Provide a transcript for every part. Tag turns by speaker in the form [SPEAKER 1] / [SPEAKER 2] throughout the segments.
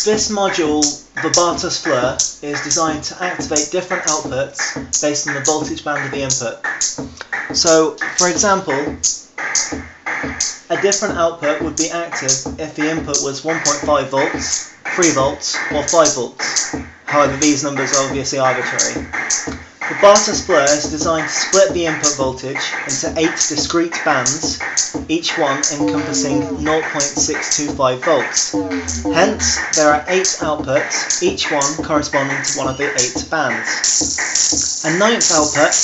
[SPEAKER 1] This module, the Bartus FLIR, is designed to activate different outputs based on the voltage band of the input. So, for example, a different output would be active if the input was 1.5 volts, 3 volts, or 5 volts. However, these numbers are obviously arbitrary. The Bartus FLIR is designed to split the input voltage into 8 discrete bands, each one encompassing 0.625 volts. Hence, there are 8 outputs, each one corresponding to one of the 8 bands. A 9th output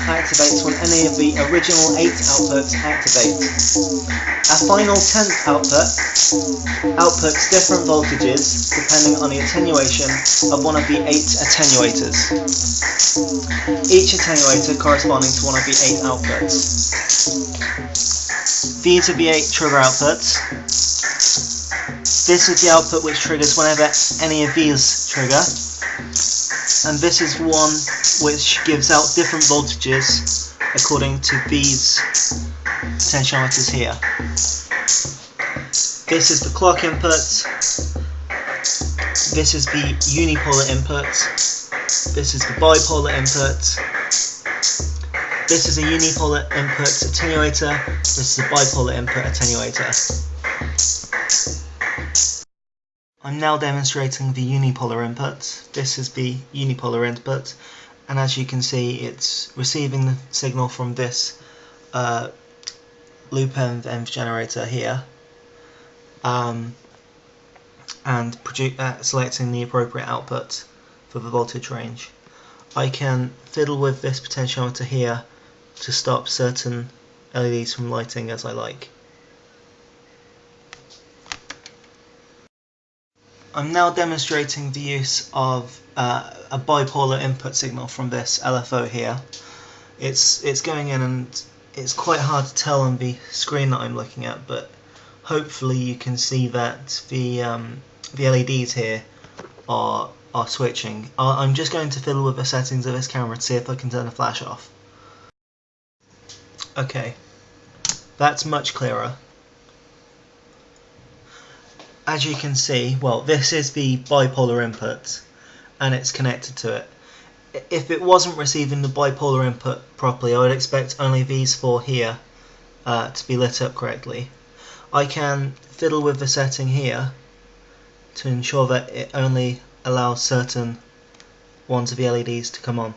[SPEAKER 1] activates when any of the original 8 outputs activate. A final 10th output outputs different voltages depending on the attenuation of one of the 8 attenuators. Each attenuator corresponding to one of the 8 outputs. These are the 8 trigger outputs. This is the output which triggers whenever any of these trigger. And this is one which gives out different voltages according to these potentiometers here. This is the clock input. This is the unipolar input. This is the bipolar input. This is a unipolar input attenuator. This is a bipolar input attenuator. I'm now demonstrating the unipolar input. This is the unipolar input, and as you can see, it's receiving the signal from this loop nth generator here, and selecting the appropriate output for the voltage range. I can fiddle with this potentiometer here to stop certain LEDs from lighting as I like. I'm now demonstrating the use of a bipolar input signal from this LFO here. It's going in, and it's quite hard to tell on the screen that I'm looking at, but hopefully you can see that the LEDs here are switching. I'm just going to fiddle with the settings of this camera to see if I can turn the flash off. Okay, that's much clearer. As you can see, well, this is the bipolar input and it's connected to it. If it wasn't receiving the bipolar input properly, I would expect only these 4 here to be lit up correctly. I can fiddle with the setting here to ensure that it only allows certain ones of the LEDs to come on.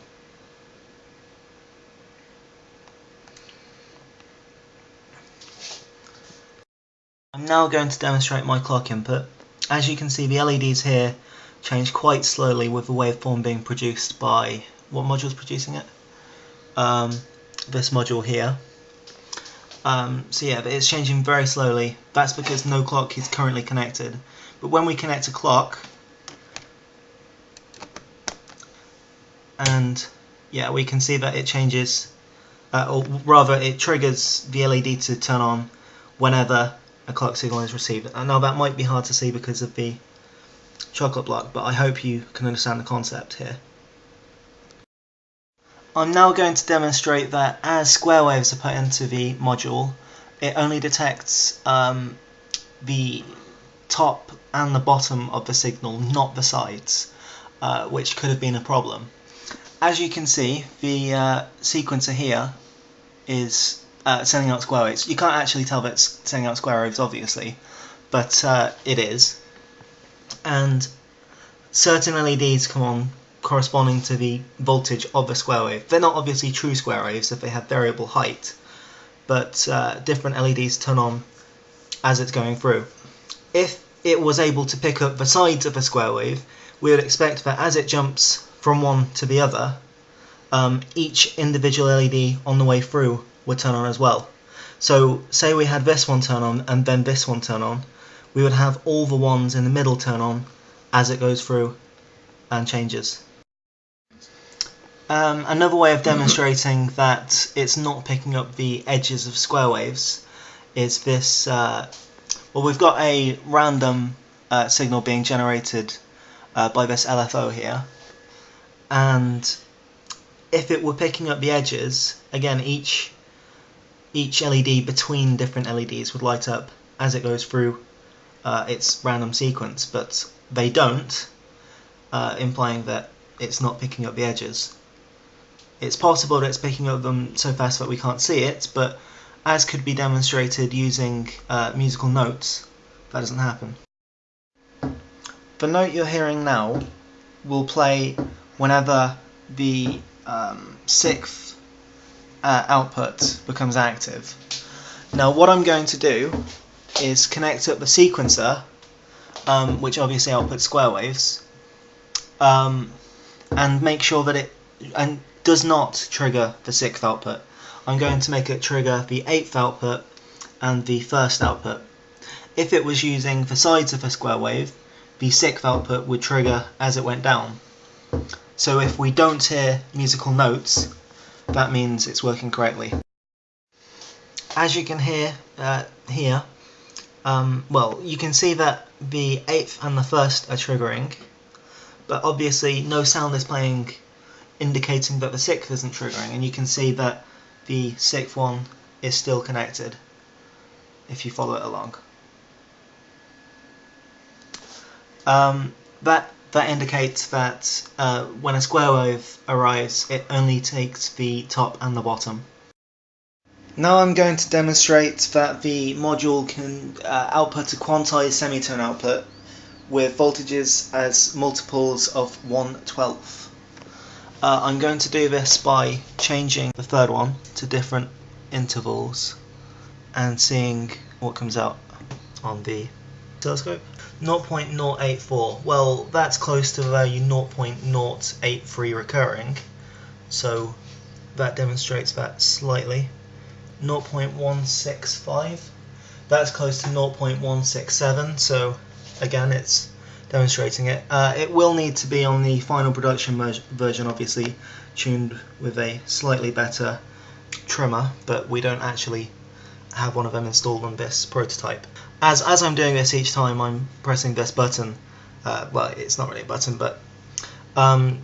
[SPEAKER 1] I'm now going to demonstrate my clock input. As you can see, the LEDs here change quite slowly with the waveform being produced by what module is producing it? This module here. So yeah, it's changing very slowly. That's because no clock is currently connected. But when we connect a clock, and yeah, we can see that it changes, or rather it triggers the LED to turn on whenever a clock signal is received. And now that might be hard to see because of the chocolate block, but I hope you can understand the concept here. I'm now going to demonstrate that as square waves are put into the module, it only detects the top and the bottom of the signal, not the sides, which could have been a problem. As you can see, the sequencer here is sending out square waves. You can't actually tell that it's sending out square waves, obviously, but it is. And certain LEDs come on corresponding to the voltage of the square wave. They're not obviously true square waves if they have variable height, but different LEDs turn on as it's going through. If it was able to pick up the sides of a square wave, we would expect that as it jumps from one to the other, each individual LED on the way through would turn on as well. So say we had this one turn on and then this one turn on, we would have all the ones in the middle turn on as it goes through and changes. Another way of demonstrating that it's not picking up the edges of square waves is this, well, we've got a random signal being generated by this LFO here, and if it were picking up the edges, again each LED between different LEDs would light up as it goes through its random sequence, but they don't, implying that it's not picking up the edges. It's possible that it's picking up them so fast that we can't see it, but as could be demonstrated using musical notes, that doesn't happen. The note you're hearing now will play whenever the sixth output becomes active. Now what I'm going to do is connect up the sequencer, which obviously outputs square waves, and make sure that it does not trigger the sixth output. I'm going to make it trigger the eighth output and the first output. If it was using the sides of a square wave, the sixth output would trigger as it went down. So if we don't hear musical notes, that means it's working correctly. As you can hear here, well, you can see that the eighth and the first are triggering, but obviously no sound is playing indicating that the sixth isn't triggering, and you can see that the sixth one is still connected if you follow it along. That indicates that when a square wave arrives, it only takes the top and the bottom. Now I'm going to demonstrate that the module can output a quantized semitone output with voltages as multiples of 1/12. I'm going to do this by changing the third one to different intervals and seeing what comes out on the oscilloscope. 0.084, well, that's close to the value 0.083 recurring, so that demonstrates that slightly. 0.165, that's close to 0.167, so again it's demonstrating it. It will need to be on the final production version, obviously tuned with a slightly better trimmer, but we don't actually have one of them installed on this prototype. As I'm doing this each time, I'm pressing this button. Well, it's not really a button, but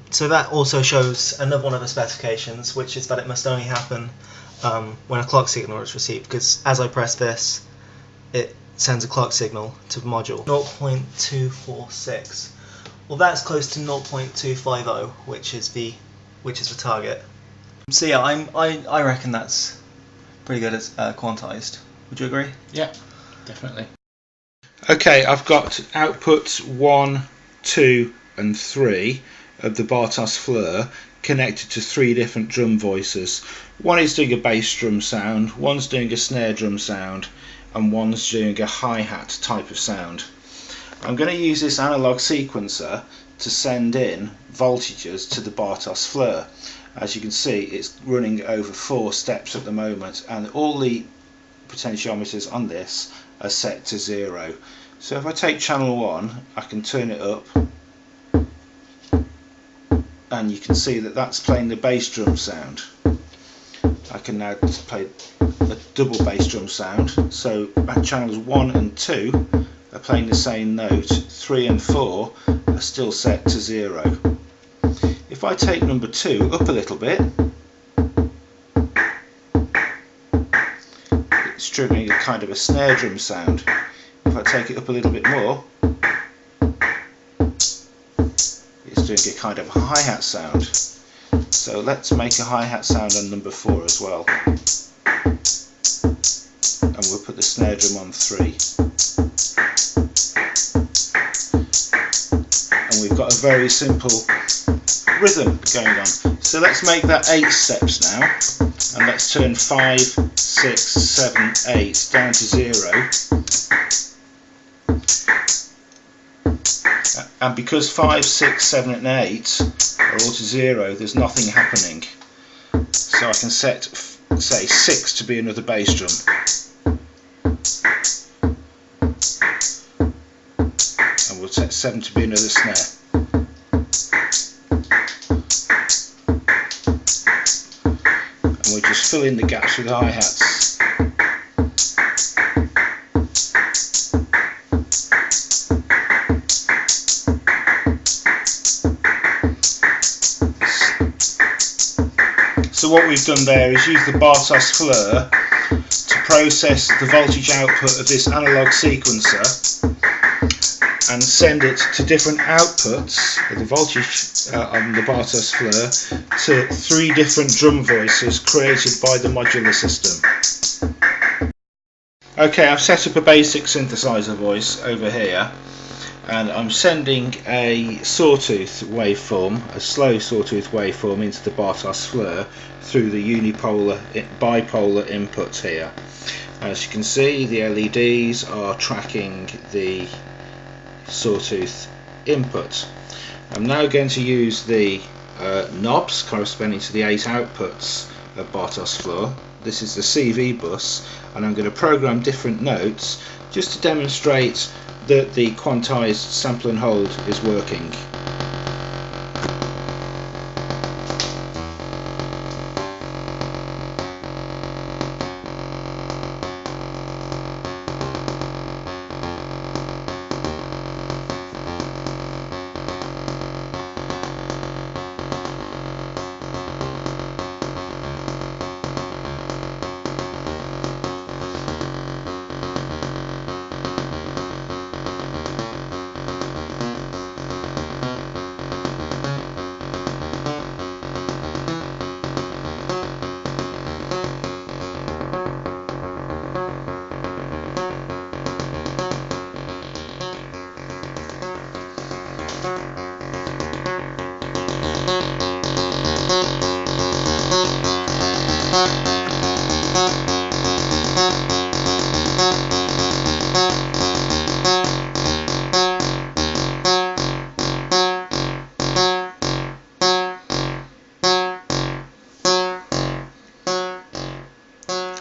[SPEAKER 1] so that also shows another one of the specifications, which is that it must only happen when a clock signal is received, because as I press this, it sends a clock signal to the module. 0.246. Well, that's close to 0.250, which is the target. So yeah, I reckon that's pretty good as quantized. Would you agree?
[SPEAKER 2] Yeah, definitely. Okay, I've got outputs 1, 2 and 3 of the Bartos FLIR connected to 3 different drum voices. One is doing a bass drum sound, one's doing a snare drum sound, and one's doing a hi-hat type of sound. I'm going to use this analog sequencer to send in voltages to the Bartos FLIR. As you can see, it's running over 4 steps at the moment, and all the potentiometers on this are set to 0. So if I take channel 1, I can turn it up, and you can see that that's playing the bass drum sound. I can now play a double bass drum sound, so channels 1 and 2 are playing the same note, 3 and 4 are still set to 0. If I take number 2 up a little bit, it's triggering a kind of a snare drum sound. If I take it up a little bit more, it's doing a kind of hi-hat sound. So let's make a hi-hat sound on number 4 as well. And we'll put the snare drum on 3. And we've got a very simple rhythm going on. So let's make that 8 steps now. And let's turn 5, 6, 7, 8 down to 0. And because 5, 6, 7 and 8 are all to 0, there's nothing happening. So I can set, say, 6 to be another bass drum. And we'll set 7 to be another snare. And we'll just fill in the gaps with hi-hats. So what we've done there is use the Bartos FLIR to process the voltage output of this analog sequencer and send it to different outputs of the voltage on the Bartos FLIR to 3 different drum voices created by the modular system. Okay, I've set up a basic synthesizer voice over here, and I'm sending a sawtooth waveform, a slow sawtooth waveform, into the Bartos FLIR through the unipolar bipolar inputs here. As you can see, the LEDs are tracking the sawtooth input. I'm now going to use the knobs corresponding to the 8 outputs of Bartos FLIR. This is the CV bus, and I'm going to program different notes just to demonstrate that the quantized sample and hold is working.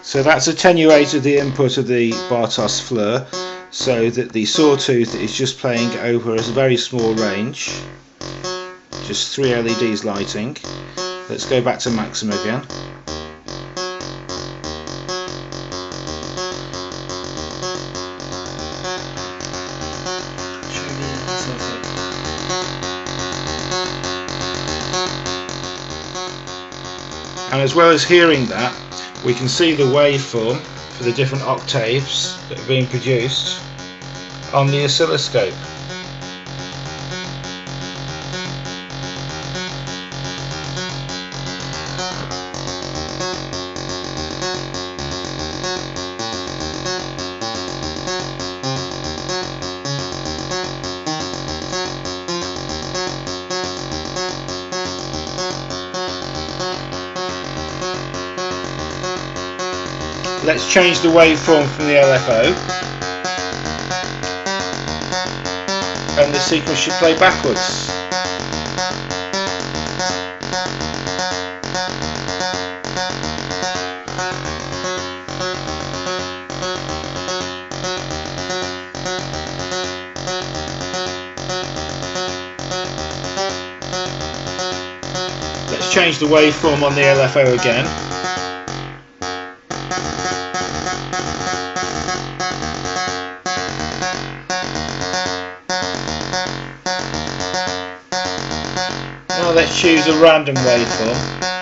[SPEAKER 2] So that's attenuated the input of the Bartos FLIR so that the sawtooth is just playing over a very small range, just 3 LEDs lighting. Let's go back to maximum again. And as well as hearing that, we can see the waveform for the different octaves that are being produced on the oscilloscope. Let's change the waveform from the LFO, and the sequence should play backwards. Let's change the waveform on the LFO again. Now let's choose a random waveform.